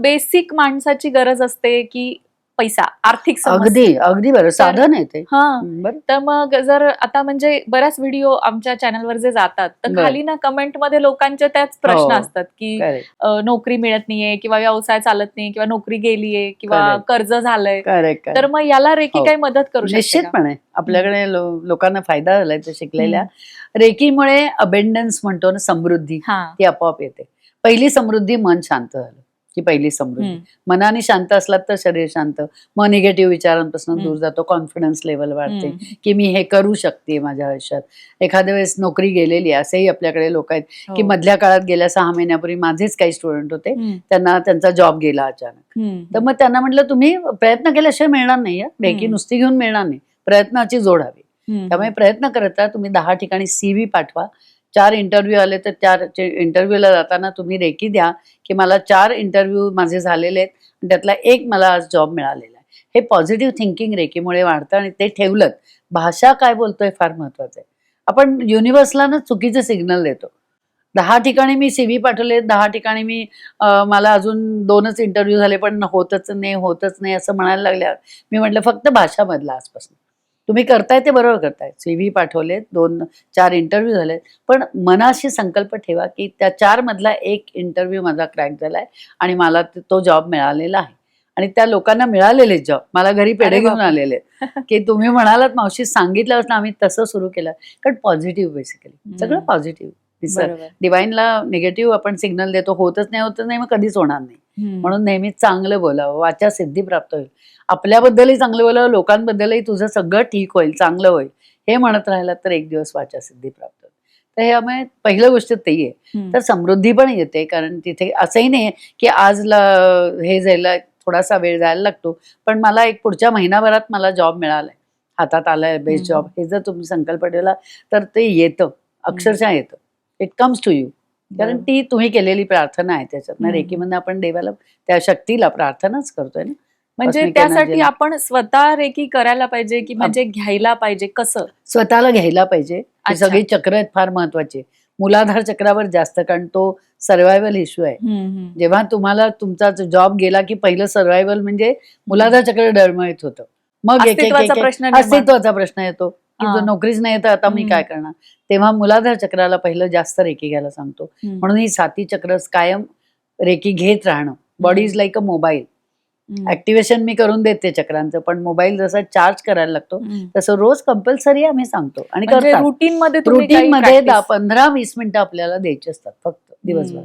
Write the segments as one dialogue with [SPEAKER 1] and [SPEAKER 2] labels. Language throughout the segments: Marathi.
[SPEAKER 1] बेसिक माणसाची गरज असते की पैसा, आर्थिक
[SPEAKER 2] अगदी
[SPEAKER 1] समस्या.
[SPEAKER 2] अगदी बरं साधन आहे ते.
[SPEAKER 1] हा
[SPEAKER 2] बरं
[SPEAKER 1] तर मग जर आता म्हणजे बऱ्याच व्हिडिओ आमच्या चॅनलवर जे जातात तर
[SPEAKER 2] बरं.
[SPEAKER 1] खाली ना कमेंट मध्ये लोकांचे त्याच प्रश्न
[SPEAKER 2] हो.
[SPEAKER 1] असतात की
[SPEAKER 2] करेक्ट
[SPEAKER 1] नोकरी मिळत नाहीये किंवा व्यवसाय चालत नाही किंवा नोकरी गेलीये किंवा
[SPEAKER 2] Correct.
[SPEAKER 1] कर्ज झालंय.
[SPEAKER 2] करेक्ट
[SPEAKER 1] तर मग याला रेकी
[SPEAKER 2] हो.
[SPEAKER 1] काही मदत करू शकते का?
[SPEAKER 2] निश्चितपणे आपल्याकडे लोकांना फायदा झालाय ते शिकलेल्या.
[SPEAKER 1] हम्म.
[SPEAKER 2] रेकीमुळे अबेंडन्स म्हणतो ना, समृद्धी
[SPEAKER 1] हा
[SPEAKER 2] ती आपोआप येते. पहिली समृद्धी मन शांत झालं की पहिली समृद्धी.
[SPEAKER 1] हम्म.
[SPEAKER 2] मनाने शांत असलात तर शरीर शांत, मग निगेटिव्ह विचारांपासून दूर जातो, कॉन्फिडन्स लेवल वाढते
[SPEAKER 1] हम्म.
[SPEAKER 2] की मी हे करू शकते माझ्या आयुष्यात. एखाद्या वेळेस नोकरी गेलेली आहे, असेही आपल्याकडे लोक आहेत की
[SPEAKER 1] हो.
[SPEAKER 2] मधल्या काळात गेल्या 6 महिन्यापूर्वी माझेच काही स्टुडंट होते,
[SPEAKER 1] हम्म.
[SPEAKER 2] त्यांना त्यांचा जॉब गेला अचानक.
[SPEAKER 1] हम्म.
[SPEAKER 2] तर मग त्यांना म्हटलं तुम्ही प्रयत्न केल्याशिवाय मिळणार नाही, रेकी नुसती घेऊन मिळणार नाही, प्रयत्नाची जोड हवी.
[SPEAKER 1] हम्म.
[SPEAKER 2] त्यामुळे प्रयत्न करत राहा. तुम्ही 10 ठिकाणी CV पाठवा. 4 इंटरव्ह्यू आले तर 4 इंटरव्ह्यूला जाताना तुम्ही रेकी द्या की मला 4 इंटरव्ह्यू माझे झालेले आहेत, त्यातला एक मला आज जॉब मिळालेला आहे. हे पॉझिटिव्ह थिंकिंग रेकीमुळे वाढतं आणि ते ठेवलं. भाषा काय बोलतोय फार महत्वाचं आहे. आपण युनिव्हर्सला ना चुकीचे सिग्नल देतो. 10 ठिकाणी मी CV पाठवले, 10 ठिकाणी मी मला अजून 2च इंटरव्ह्यू झाले पण होतच नाही असं म्हणायला लागल्यावर मी म्हटलं फक्त भाषा बदला आजपासून. तुम्ही करताय ते बरोबर करताय. CV पाठवले, 2-4 इंटरव्ह्यू झाले, पण मनाशी संकल्प ठेवा की त्या 4 मधला एक इंटरव्ह्यू माझा क्रॅक झालाय आणि मला तो जॉब मिळालेला आहे. आणि त्या लोकांना मिळालेले जॉब मला घरी पेढे
[SPEAKER 1] अरे
[SPEAKER 2] घेऊन
[SPEAKER 1] बापरे.
[SPEAKER 2] आलेले की तुम्ही म्हणालात मावशी सांगितल्यापासून आम्ही तसं सुरू केलं. कारण पॉझिटिव्ह बेसिकली सगळं पॉझिटिव्ह.
[SPEAKER 1] बरोबर.
[SPEAKER 2] डिवाइनला निगेटिव्ह आपण सिग्नल देतो, होतच नाही मग कधीच होणार नाही.
[SPEAKER 1] हम्म.
[SPEAKER 2] म्हणून नेहमी चांगलं बोलावं, वाचा सिद्धी प्राप्त होईल. आपल्याबद्दलही चांगलं बोलावं, लोकांबद्दलही तुझं सगळं ठीक होईल, चांगलं होईल हे म्हणत राहिलात तर एक दिवस वाचा सिद्धी प्राप्त होईल. तर ह्यामुळे पहिलं गोष्ट ते आहे.
[SPEAKER 1] हम्म.
[SPEAKER 2] तर समृद्धी पण येते, कारण तिथे असंही नाही की आजला हे जायला थोडासा वेळ जायला लागतो, पण मला एक पुढच्या महिनाभरात मला जॉब मिळालाय, हातात आलाय बेस्ट जॉब, हे जर तुम्ही संकल्प ठेवला तर ते येतं, अक्षरशः येतं. It comes to you. कारण
[SPEAKER 1] बरोबर.
[SPEAKER 2] ती तुम्ही केलेली प्रार्थना आहे त्याच्यात ना.
[SPEAKER 1] हम्म.
[SPEAKER 2] रेकीमध्ये आपण देवाला त्या शक्तीला प्रार्थनाच करतोय ना.
[SPEAKER 1] म्हणजे
[SPEAKER 2] कॉस्मिक
[SPEAKER 1] त्यासाठी
[SPEAKER 2] एनर्जीला
[SPEAKER 1] आपण स्वतः रेकी करायला पाहिजे की म्हणजे घ्यायला पाहिजे कसं?
[SPEAKER 2] स्वतःला घ्यायला पाहिजे. ही
[SPEAKER 1] अच्छा.
[SPEAKER 2] सगळी चक्र आहेत फार महत्वाची. मूलाधार चक्रावर जास्त, कारण तो सर्व्हायव्हल इश्यू आहे. जेव्हा तुम्हाला तुमचा जॉब गेला की पहिलं सर्व्हायव्हल म्हणजे मूलाधार चक्र डळमळीत होतं. मग एक
[SPEAKER 1] अस्तित्वाचा प्रश्न निर्माण.
[SPEAKER 2] अस्तित्वाचा प्रश्न येतो की
[SPEAKER 1] हा.
[SPEAKER 2] जर नोकरीच नाही तर आता मी काय करणार. तेव्हा मूलाधार चक्राला पहिलं जास्त रेकी घ्यायला सांगतो. म्हणून ही 7 चक्र कायम रेकी घेत राहणं. Body is like a mobile. Activation मी करून देते चक्रांचं, पण मोबाईल जसा चार्ज करायला लागतो तसं रोज कंपल्सरी आम्ही सांगतो आणि
[SPEAKER 1] म्हणजे
[SPEAKER 2] करतात.
[SPEAKER 1] रुटीन मध्ये
[SPEAKER 2] रुटीन मध्ये 15-20 मिनिटं आपल्याला द्यायची असतात फक्त दिवसभर.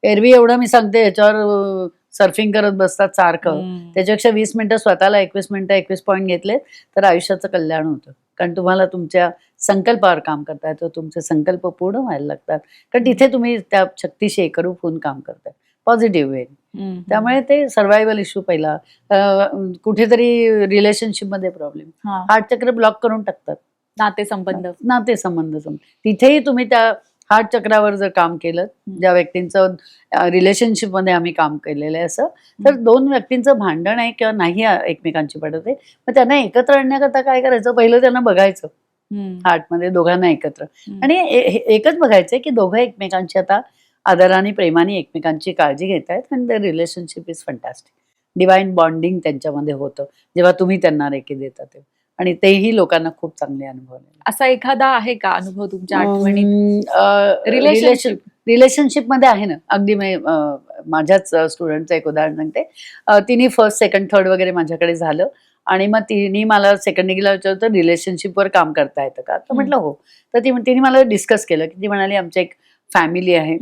[SPEAKER 2] एरवी एवढं मी सांगते याच्यावर सर्फिंग करत बसतात सारखं, त्याच्यापेक्षा 20 मिनिटं स्वतःला 21 मिनिटं 21 पॉईंट घेतले तर आयुष्याचं कल्याण होतं. कारण तुम्हाला तुमच्या संकल्पावर काम करता येतं, तुमचे संकल्प पूर्ण व्हायला लागतात, कारण तिथे तुम्ही त्या शक्तीशी एकरूप होऊन काम करताय पॉझिटिव्ह वे. त्यामुळे ते सर्व्हायव्हल इश्यू पहिला. कुठेतरी रिलेशनशिप मध्ये प्रॉब्लेम, हार्ट चक्र ब्लॉक करून टाकतात. नातेसंबंध तिथेही तुम्ही त्या हार्ट चक्रावर जर काम केलं, ज्या व्यक्तींचं रिलेशनशिप मध्ये आम्ही काम केलेलं आहे असं, तर 2 व्यक्तींचं भांडण आहे किंवा नाही एकमेकांची पडत आहे, मग त्यांना एकत्र आणण्याकरता काय करायचं, पहिलं त्यांना बघायचं हार्टमध्ये दोघांना एकत्र, आणि एकच बघायचंय की दोघं एकमेकांची आता आदराने प्रेमाने एकमेकांची काळजी घेत आहेत आणि the relationship is fantastic. Divine bonding त्यांच्यामध्ये होतं जेव्हा तुम्ही त्यांना रेकी देता ते, आणि तेही लोकांना खूप चांगले अनुभव.
[SPEAKER 1] असा एखादा आहे का अनुभव तुमच्या आठवणीत?
[SPEAKER 2] रिलेशनशिप मध्ये आहे ना. अगदी माझ्याच स्टुडंटचं एक उदाहरण सांगते. तिने फर्स्ट सेकंड थर्ड वगैरे माझ्याकडे झालं आणि मग तिने मला सेकंड डिग्रीला विचारलं रिलेशनशिपवर काम करता येतं का, तर म्हटलं हो. तर तिने मला डिस्कस केलं की ती म्हणाली आमच्या एक फॅमिली आहे,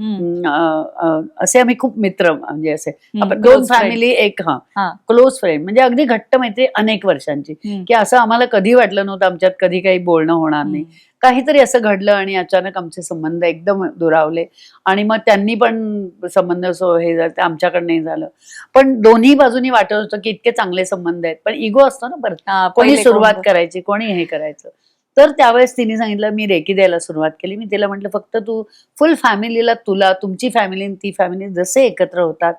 [SPEAKER 2] असे आम्ही खूप मित्र, म्हणजे असे आपण 2 फॅमिली एक क्लोज फ्रेंड, म्हणजे अगदी घट्ट मैत्री अनेक वर्षांची, की असं आम्हाला कधी वाटलं नव्हतं आमच्यात कधी काही बोलणं होणार नाही. काहीतरी असं घडलं आणि अचानक आमचे संबंध एकदम दुरावले आणि मग त्यांनी पण संबंध हे झाले, आमच्याकडे नाही झालं. पण दोन्ही बाजूनी वाटत होतं की इतके चांगले संबंध आहेत, पण इगो असतो ना परत, कोणी सुरुवात करायची कोणी हे करायचं. तर त्यावेळेस तिने सांगितलं, मी रेकी द्यायला सुरुवात केली. मी तिला म्हटलं फक्त तू फुल फॅमिलीला, तुला तुमची फॅमिली ती फॅमिली जसे एकत्र होतात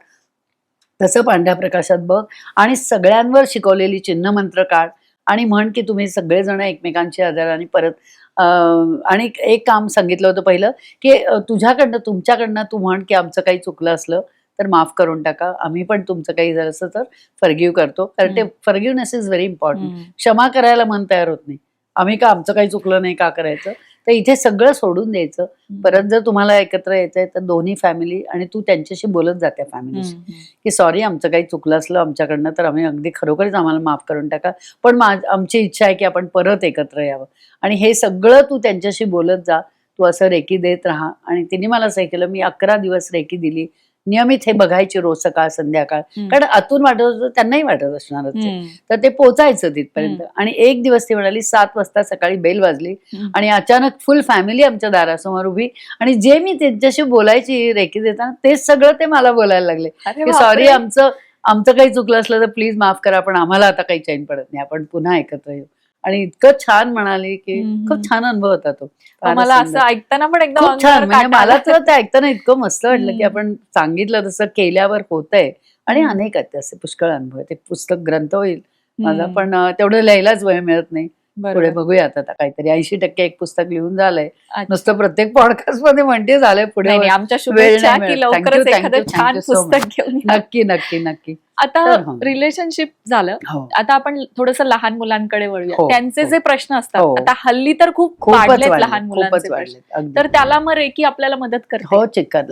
[SPEAKER 2] तसं पांढऱ्या प्रकाशात बघ आणि सगळ्यांवर शिकवलेली चिन्ह मंत्र काढ आणि म्हण की तुम्ही सगळेजण एकमेकांची आदराने परत. आणि एक काम सांगितलं होतं पहिलं की तुमच्याकडनं तू म्हण की आमचं काही चुकलं असलं तर माफ करून टाका. आम्ही पण तुमचं काही झालं असं तर फॉरगिव्ह करतो, कारण ते फॉरगिव्हनेस इज व्हेरी इम्पॉर्टंट. क्षमा करायला मन तयार होत नाही. आम्ही का आमचं काही चुकलं नाही का करायचं, तर इथे सगळं सोडून द्यायचं. परत जर तुम्हाला एकत्र यायचंय तर दोन्ही फॅमिली आणि तू त्यांच्याशी बोलत जा त्या फॅमिलीशी की सॉरी आमचं काही चुकलं असलं आमच्याकडनं तर आम्ही अगदी खरोखरच आम्हाला माफ करून टाका, पण आमची इच्छा आहे की आपण परत एकत्र यावं. आणि हे सगळं तू त्यांच्याशी बोलत जा. तू असं रेकी देत राहा. आणि तिने मला असं केलं, मी 11 दिवस रेकी दिली. नियमित हे बघायची रोज सकाळ संध्याकाळ, कारण आतून वाटत होतं त्यांनाही वाटत असणारच आहे. तर ते पोचायचं तिथपर्यंत. आणि एक दिवस ती म्हणाली 7 वाजता सकाळी बेल वाजली आणि अचानक फुल फॅमिली आमच्या दारासमोर उभी. आणि जे मी त्यांच्याशी बोलायची रेकी देताना तेच सगळं ते मला बोलायला लागले की सॉरी आमचं काही चुकलं असलं तर प्लीज माफ करा, पण आम्हाला आता काही चैन पडत नाही, आपण पुन्हा एकत्र येऊ. आणि इतकं छान म्हणाली की खूप छान अनुभव होता तो.
[SPEAKER 1] मला असं ऐकताना पण एकदम
[SPEAKER 2] खूप छान. म्हणजे मला तर ते ऐकताना इतकं मस्त वाटलं की आपण सांगितलं तसं केल्यावर होतंय. आणि अनेक आहेत असे पुष्कळ अनुभव. ते पुस्तक ग्रंथ होईल माझा, पण तेवढं लिहायलाच वेळ मिळत नाही. पुढे बघूयात आता काहीतरी. 80% एक पुस्तक लिहून झालंय. नुसतं प्रत्येक पॉडकास्ट मध्ये म्हणते झालंय, पुढे
[SPEAKER 1] आमच्या शुभेच्छा की लवकरच एखादं छान पुस्तक घेऊन.
[SPEAKER 2] नक्की नक्की नक्की.
[SPEAKER 1] आता रिलेशनशिप झालं, आता आपण थोडंसं लहान मुलांकडे वळूया. त्यांचे जे प्रश्न असतात आता हल्ली तर खूप वाढलेत लहान मुलांचे प्रश्न, तर त्याला मग रेकी आपल्याला मदत करते.
[SPEAKER 2] हो चिक्कार